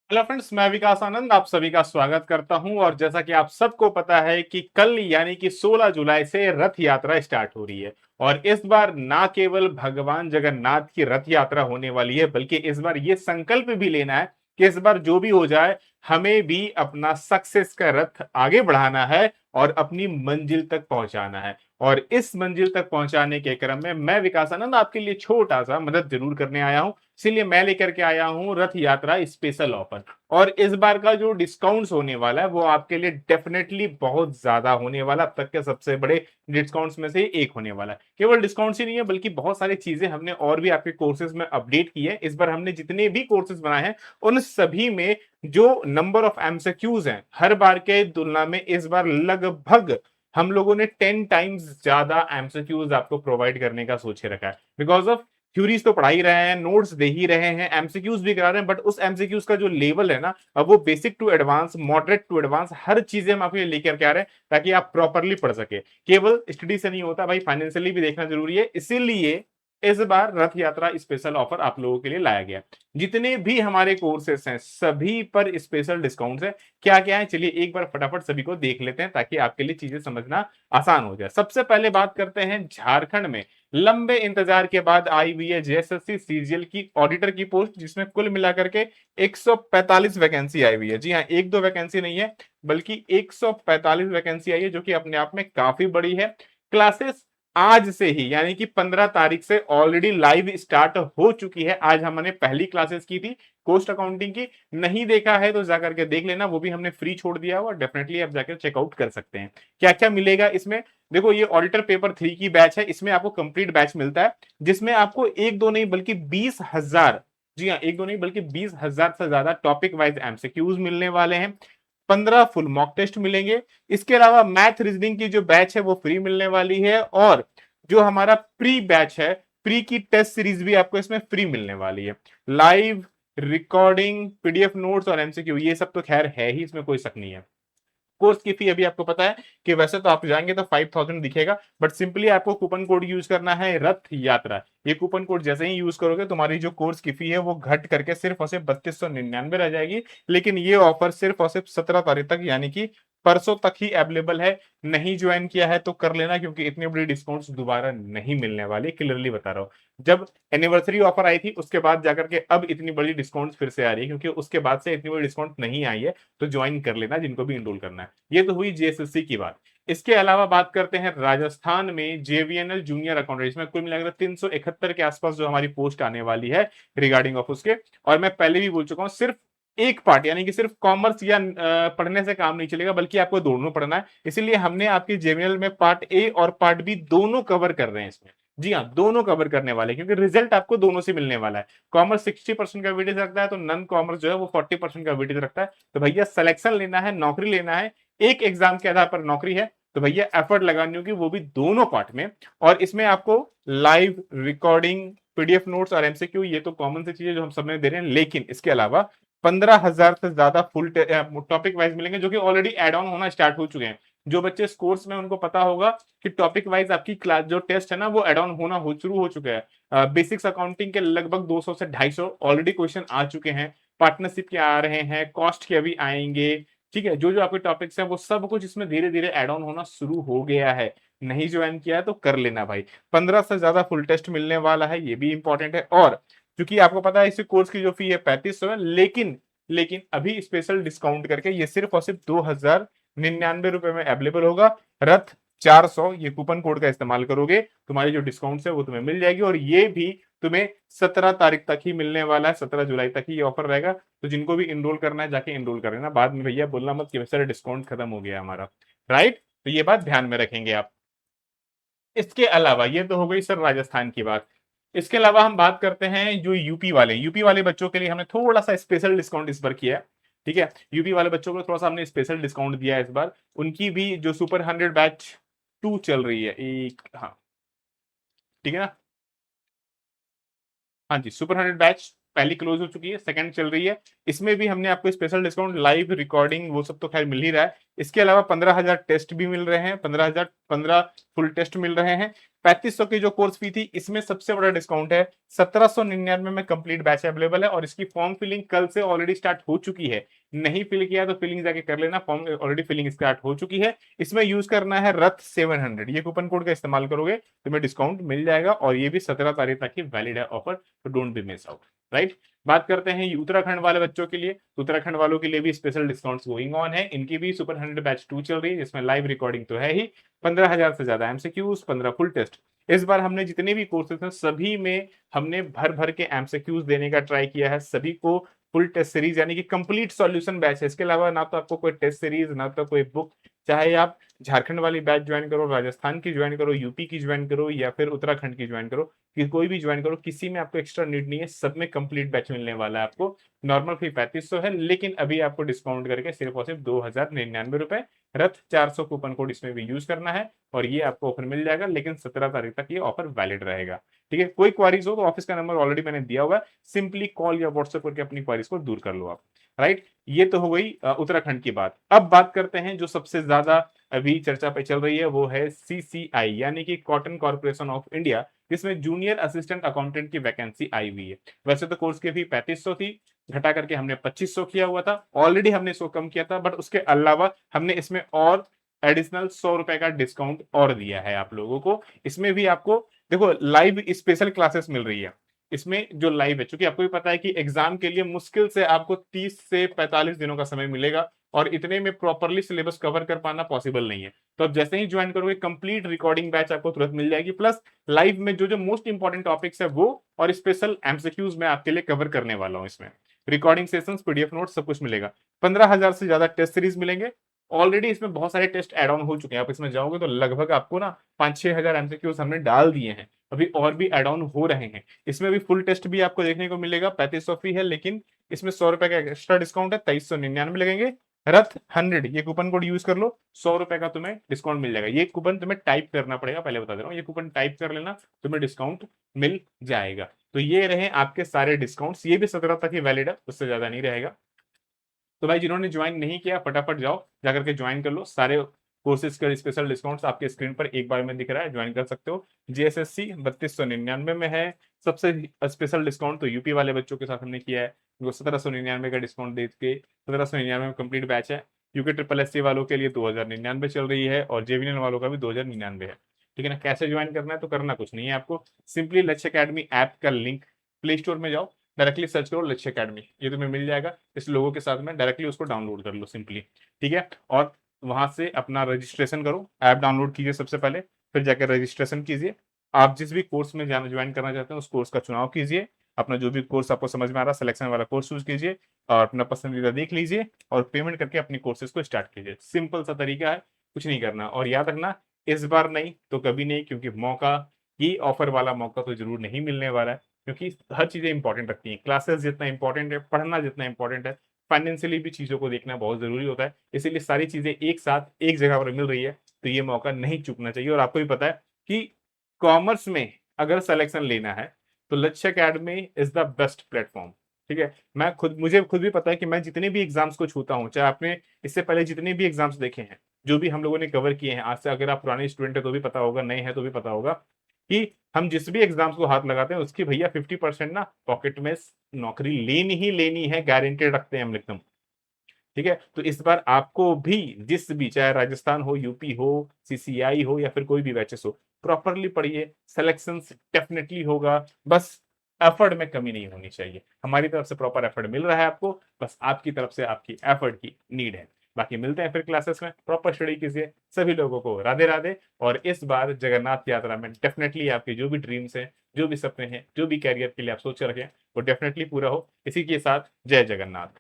Hello friends, मैं विकास आनंद आप सभी का स्वागत करता हूं। और जैसा कि आप सबको पता है कि कल यानी कि 16 जुलाई से रथ यात्रा स्टार्ट हो रही है। और इस बार ना केवल भगवान जगन्नाथ की रथ यात्रा होने वाली है, बल्कि इस बार ये संकल्प भी लेना है कि इस बार जो भी हो जाए, हमें भी अपना सक्सेस का रथ आगे बढ़ाना है और अपनी मंजिल तक पहुंचाना है। और इस मंजिल तक पहुंचाने के क्रम में मैं विकास आनंद आपके लिए छोटा सा मदद जरूर करने आया हूं। इसीलिए मैं लेकर के आया हूं रथ यात्रा स्पेशल ऑफर। और इस बार का जो डिस्काउंट्स होने वाला है वो आपके लिए डेफिनेटली बहुत ज्यादा होने वाला, अब तक के सबसे बड़े डिस्काउंट्स में से एक होने वाला है। केवल डिस्काउंट्स ही नहीं है, बल्कि बहुत सारी चीजें हमने और भी आपके कोर्सेज में अपडेट की है। इस बार हमने जितने भी कोर्सेज बनाए हैं उन सभी में जो नंबर ऑफ एमसीक्यूज हैं हर बार के तुलना में इस बार लगभग हम लोगों ने 10 टाइम्स ज्यादा एमसीक्यूज आपको प्रोवाइड करने का सोचे रखा है। बिकॉज ऑफ थ्योरीज तो पढ़ा ही रहे हैं, नोट्स दे ही रहे हैं, एमसीक्यूज भी करा रहे हैं, बट उस एमसीक्यूज का जो लेवल है ना, अब वो basic to advance, moderate to advance, हर चीजें हम आपके लिए लेकर के आ रहे हैं ताकि आप प्रॉपरली पढ़ सके। केवल स्टडी से नहीं होता भाई, फाइनेंशियली भी देखना जरूरी है। इसीलिए इस बार रथ यात्रा स्पेशल ऑफर आप लोगों के लिए लाया गया। जितने भी हमारे कोर्सेस हैं सभी पर स्पेशल डिस्काउंट्स है। क्या क्या है चलिए एक बार फटाफट सभी को देख लेते हैं ताकि आपके लिए चीजें समझना आसान हो जाए। सबसे पहले बात करते हैं झारखंड में लंबे इंतजार के बाद आई हुई है जेएसएससी सीजीएल की ऑडिटर की पोस्ट, जिसमें कुल मिलाकर के 145 वैकेंसी आई हुई है। जी हाँ, एक दो वैकेंसी नहीं है बल्कि 145 वैकेंसी आई है, जो कि अपने आप में काफी बड़ी है। क्लासेस आज से ही यानी कि 15 तारीख से ऑलरेडी लाइव स्टार्ट हो चुकी है। आज हमने पहली क्लासेस की थी कोस्ट अकाउंटिंग की। नहीं देखा है तो जाकर के देख लेना, वो भी हमने फ्री छोड़ दिया हुआ, डेफिनेटली आप जाकर चेकआउट कर सकते हैं। क्या क्या मिलेगा इसमें, देखो ये ऑडिटर पेपर 3 की बैच है, इसमें आपको कंप्लीट बैच मिलता है जिसमें आपको एक दो नहीं बल्कि 20,000, जी हाँ एक दो नहीं बल्कि 20,000 से ज्यादा टॉपिक वाइज एमसीक्यूज मिलने वाले हैं। 15 फुल मॉक टेस्ट मिलेंगे। इसके अलावा मैथ रीजनिंग की जो बैच है वो फ्री मिलने वाली है। और जो हमारा प्री बैच है, प्री की टेस्ट सीरीज भी आपको इसमें फ्री मिलने वाली है। लाइव रिकॉर्डिंग, पीडीएफ नोट्स और एमसीक्यू ये सब तो खैर है ही, इसमें कोई शक नहीं है। कोर्स की फी अभी आपको पता है कि वैसे तो आप जाएंगे तो 5,000 दिखेगा, बट सिंपली आपको कूपन कोड यूज करना है रथ यात्रा। ये कूपन कोड जैसे ही यूज करोगे तुम्हारी जो कोर्स की फी है वो घट करके सिर्फ और सिर्फ 3299 रह जाएगी। लेकिन ये ऑफर सिर्फ और सिर्फ 17 तारीख तक यानी कि परसों तक ही अवेलेबल है। नहीं ज्वाइन किया है तो कर लेना, क्योंकि इतनी बड़ी डिस्काउंट्स दोबारा नहीं मिलने वाली, क्लियरली बता रहा हूं। जब एनिवर्सरी ऑफर आई थी उसके बाद जाकर के अब इतनी बड़ी डिस्काउंट फिर से आ रही है, क्योंकि उसके बाद से इतनी बड़ी डिस्काउंट नहीं आई है। तो ज्वाइन कर लेना जिनको भी इनरोल करना है। ये तो हुई जेएसएससी की बात। इसके अलावा बात करते हैं राजस्थान में जेवीएनएल जूनियर अकाउंटेंट, इसमें कुल मिलाकर 371 के आसपास जो हमारी पोस्ट आने वाली है रिगार्डिंग ऑफ उसके। और मैं पहले भी बोल चुका हूं, सिर्फ एक पार्ट यानी कि सिर्फ कॉमर्स या पढ़ने से काम नहीं चलेगा, बल्कि आपको दोनों पढ़ना है। इसीलिए हमने आपकी जेवीएनएल में पार्ट ए और पार्ट बी दोनों कवर कर रहे हैं इसमें। जी हाँ, दोनों कवर करने वाले, क्योंकि रिजल्ट आपको दोनों से मिलने वाला है। कॉमर्स 60% का वेटेज रखता है तो नॉन कॉमर्स जो है वो 40% का वेटेज रखता है। तो भैया सिलेक्शन लेना है, नौकरी लेना है, एक एग्जाम के आधार पर नौकरी है, तो भैया एफर्ट लगानी होगी, वो भी दोनों पार्ट में। और इसमें आपको लाइव रिकॉर्डिंग, पीडीएफ नोट्स और एमसीक्यू ये तो कॉमन सी चीजें जो हम सब में दे रहे हैं, लेकिन इसके अलावा 15,000 से ज्यादा फुल टॉपिक वाइज मिलेंगे, जो कि ऑलरेडी एड ऑन होना स्टार्ट हो चुके हैं। जो बच्चे इस कोर्स में उनको पता होगा कि टॉपिक वाइज आपकी क्लास जो टेस्ट है ना वो एड ऑन होना हो शुरू हो चुका है। बेसिक्स अकाउंटिंग के लगभग 200 से 250 ऑलरेडी क्वेश्चन आ चुके हैं। पार्टनरशिप के आ रहे हैं, कॉस्ट के अभी आएंगे। ठीक है, जो जो आपके टॉपिक्स हैं वो सब कुछ इसमें धीरे धीरे एड ऑन होना शुरू हो गया है। नहीं ज्वाइन किया है तो कर लेना भाई। 15 से ज्यादा फुल टेस्ट मिलने वाला है, ये भी इंपॉर्टेंट है। और क्योंकि आपको पता है इस कोर्स की जो फी है 3500 है, लेकिन अभी स्पेशल डिस्काउंट करके ये सिर्फ और सिर्फ 2,099 में अवेलेबल होगा। रथ 400 ये कूपन कोड का इस्तेमाल करोगे, तुम्हारी जो डिस्काउंट है वो तुम्हें मिल जाएगी। और ये भी तुम्हें 17 तारीख तक ही मिलने वाला है, 17 जुलाई तक ही ये ऑफर रहेगा। तो जिनको भी इनरोल करना है जाके इनरोल कर लेना, बाद में भैया बोलना मत कि सर डिस्काउंट खत्म हो गया हमारा। राइट, तो ये बात ध्यान में रखेंगे आप। इसके अलावा ये तो हो गई सर राजस्थान की बात। इसके अलावा हम बात करते हैं जो यूपी वाले बच्चों के लिए हमने थोड़ा सा स्पेशल डिस्काउंट इस बार किया है। ठीक है, यूपी वाले बच्चों को थोड़ा सा हमने स्पेशल डिस्काउंट दिया है इस बार। उनकी भी जो सुपर 100 बैच 2 चल रही है एक, हाँ ठीक है ना। हाँ जी, सुपर 100 बैच पहली क्लोज हो चुकी है, सेकंड चल रही है। इसमें भी हमने आपको स्पेशल डिस्काउंट, लाइव रिकॉर्डिंग वो सब तो खैर मिल ही रहा है। इसके अलावा 15,000 टेस्ट भी मिल रहे हैं, 15,000 15 फुल टेस्ट मिल रहे हैं। 3500 की जो कोर्स फी थी, इसमें सबसे बड़ा डिस्काउंट है। 1799 में कंप्लीट बैच अवेलेबल है और इसकी फॉर्म फिलिंग कल से ऑलरेडी स्टार्ट हो चुकी है। नहीं फिल किया तो फिलिंग जाके कर लेना, फॉर्म ऑलरेडी फिलिंग स्टार्ट हो चुकी है। इसमें यूज करना है रथ 700, ये कूपन कोड का इस्तेमाल करोगे तुम्हें डिस्काउंट मिल जाएगा और ये भी 17 तारीख तक ही वैलिड है ऑफर, तो don't be miss out. Right, बात करते हैं उत्तराखंड वाले बच्चों के लिए। उत्तराखंड वालों के लिए भी स्पेशल डिस्काउंट्स गोइंग ऑन है। इनकी भी सुपर 100 बैच 2 चल रही है, जिसमें लाइव रिकॉर्डिंग तो है ही, 15,000 से ज्यादा एमसीक्यूज, 15 फुल टेस्ट। इस बार हमने जितने भी कोर्सेज हैं सभी में हमने भर भर के एमसीक्यूज देने का ट्राई किया है, सभी को फुल टेस्ट सीरीज यानी कि कंप्लीट सॉल्यूशन बैच है। इसके अलावा ना तो आपको कोई टेस्ट सीरीज, ना तो कोई बुक, चाहे आप झारखंड वाली बैच ज्वाइन करो, राजस्थान की ज्वाइन करो, यूपी की ज्वाइन करो या फिर उत्तराखंड की ज्वाइन करो, कि कोई भी ज्वाइन करो, किसी में आपको एक्स्ट्रा नीड नहीं है, सब में कंप्लीट बैच मिलने वाला है आपको। नॉर्मल फी 3500 है, लेकिन अभी आपको डिस्काउंट करके सिर्फ और सिर्फ 2099 रुपए। रथ 400 कूपन कोड इसमें भी यूज करना है और ये आपको ऑफर मिल जाएगा, लेकिन 17 तारीख तक ये ऑफर वैलिड रहेगा। ठीक है, कोई क्वारीज हो तो ऑफिस का नंबर ऑलरेडी मैंने दिया हुआ है, सिंपली कॉल या व्हाट्सएप करके अपनी क्वारीज को दूर कर लो आप। राइट, ये तो हो गई उत्तराखंड की बात। अब बात करते हैं जो सबसे ज्यादा अभी चर्चा पे चल रही है, वो है सीसीआई यानी कि कॉटन कॉर्पोरेशन ऑफ इंडिया, जिसमें जूनियर असिस्टेंट अकाउंटेंट की वैकेंसी आई हुई है। वैसे तो कोर्स की फी 3500 थी, घटा करके हमने 2500 किया हुआ था, ऑलरेडी हमने इसको कम किया था, बट उसके अलावा हमने इसमें और एडिशनल 100 रुपए का डिस्काउंट और दिया है आप लोगों को। इसमें भी आपको देखो लाइव स्पेशल क्लासेस मिल रही है। इसमें जो लाइव है, चूंकि आपको भी पता है कि एग्जाम के लिए मुश्किल से आपको 30 से 45 दिनों का समय मिलेगा और इतने में प्रॉपरली सिलेबस कवर कर पाना पॉसिबल नहीं है। तो अब जैसे ही ज्वाइन करोगे कंप्लीट रिकॉर्डिंग बैच आपको तुरंत मिल जाएगी, प्लस लाइव में जो जो मोस्ट इंपॉर्टेंट टॉपिक्स है वो और स्पेशल एमसीक्यूज मैं आपके लिए कवर करने वाला हूं। इसमें रिकॉर्डिंग सेशंस, पीडीएफ नोट सब कुछ मिलेगा। 15,000 से ज्यादा टेस्ट सीरीज मिलेंगे। ऑलरेडी इसमें बहुत सारे टेस्ट एड ऑन हो चुके हैं, आप इसमें जाओगे तो लगभग आपको ना 5-6 हजार एमसीक्यूज हमने डाल दिए हैं, अभी और भी एड ऑन हो रहे हैं। इसमें भी फुल टेस्ट भी आपको देखने को मिलेगा। 3500 फी है, लेकिन इसमें 100 रुपए का एक्स्ट्रा डिस्काउंट है, 2399 लगेंगे। रथ 100 ये कूपन कोड यूज कर लो, 100 रुपए का तुम्हें डिस्काउंट मिल जाएगा। ये कूपन तुम्हें टाइप करना पड़ेगा, पहले बता दे रहा हूँ, ये कूपन टाइप कर लेना, तुम्हें डिस्काउंट मिल जाएगा। तो ये रहे आपके सारे डिस्काउंट्स, ये भी 17 तक ही वैलिड है, उससे ज्यादा नहीं रहेगा। तो भाई जिन्होंने ज्वाइन नहीं किया फटाफट जाओ जाकर के ज्वाइन कर लो। सारे कोर्सेज का स्पेशल डिस्काउंट्स आपके स्क्रीन पर एक बार में दिख रहा है, ज्वाइन कर सकते हो। जीएसएससी 3299 में है। सबसे स्पेशल डिस्काउंट तो यूपी वाले बच्चों के साथ हमने किया है, वो 1799 का डिस्काउंट दे के 1799 में कंप्लीट बैच है। यूके ट्रिपल एस वालों के लिए 2099 चल रही है और जेवीएन वालों का भी 2099 है। ठीक है ना, कैसे ज्वाइन करना है, तो करना कुछ नहीं है आपको, सिंपली लक्ष्य अकेडमी ऐप का लिंक प्ले स्टोर में जाओ, डायरेक्टली सर्च करो लक्ष्य अकेडमी, ये तुम्हें मिल जाएगा इस लोगों के साथ में, डायरेक्टली उसको डाउनलोड कर लो सिंपली। ठीक है, और वहां से अपना रजिस्ट्रेशन करो, ऐप डाउनलोड कीजिए सबसे पहले, फिर जाकर रजिस्ट्रेशन कीजिए। आप जिस भी कोर्स में जाना ज्वाइन करना चाहते हैं उस कोर्स का चुनाव कीजिए, अपना जो भी कोर्स आपको समझ में आ रहा है सिलेक्शन वाला कोर्स चूज कीजिए और अपना पसंदीदा देख लीजिए और पेमेंट करके अपनी कोर्सेज को स्टार्ट कीजिए। सिंपल सा तरीका है, कुछ नहीं करना। और याद रखना, इस बार नहीं तो कभी नहीं, क्योंकि मौका, ये ऑफर वाला मौका तो जरूर नहीं मिलने वाला है, क्योंकि हर चीजें इंपॉर्टेंट रखती हैं। क्लासेस जितना इंपॉर्टेंट है, पढ़ना जितना इंपॉर्टेंट है, फाइनेंशियली भी चीजों को देखना बहुत जरूरी होता है। इसीलिए सारी चीजें एक साथ एक जगह पर मिल रही है, तो ये मौका नहीं चूकना चाहिए। और आपको भी पता है कि कॉमर्स में अगर सिलेक्शन लेना है तो लक्ष्य academy is the best platform. ठीक है, मुझे खुद भी पता है कि मैं जितने भी एग्जाम्स को छूता हूँ, चाहे आपने इससे पहले जितने भी एग्जाम्स देखे हैं, जो भी हम लोगों ने कवर किए हैं आज से, अगर आप पुराने स्टूडेंट है तो भी पता होगा, नए हैं तो भी पता होगा, कि हम जिस भी एग्जाम्स को हाथ लगाते हैं उसकी भैया 50% ना पॉकेट में नौकरी लेनी ही लेनी है, गारंटेड रखते हैं हम एकदम। ठीक है, तो इस बार आपको भी जिस भी, चाहे राजस्थान हो, यूपी हो, सीसीआई हो या फिर कोई भी बैचेस हो, प्रॉपरली पढ़िए, सिलेक्शन डेफिनेटली होगा। बस एफर्ट में कमी नहीं होनी चाहिए, हमारी तरफ से प्रॉपर एफर्ट मिल रहा है आपको, बस आपकी तरफ से आपकी एफर्ट की नीड है। बाकी मिलते हैं फिर क्लासेस में, प्रॉपर स्टडी कीजिए। सभी लोगों को राधे राधे। और इस बार जगन्नाथ यात्रा में डेफिनेटली आपके जो भी ड्रीम्स हैं, जो भी सपने हैं, जो भी कैरियर के लिए आप सोच रखे हैं, वो डेफिनेटली पूरा हो। इसी के साथ जय जगन्नाथ।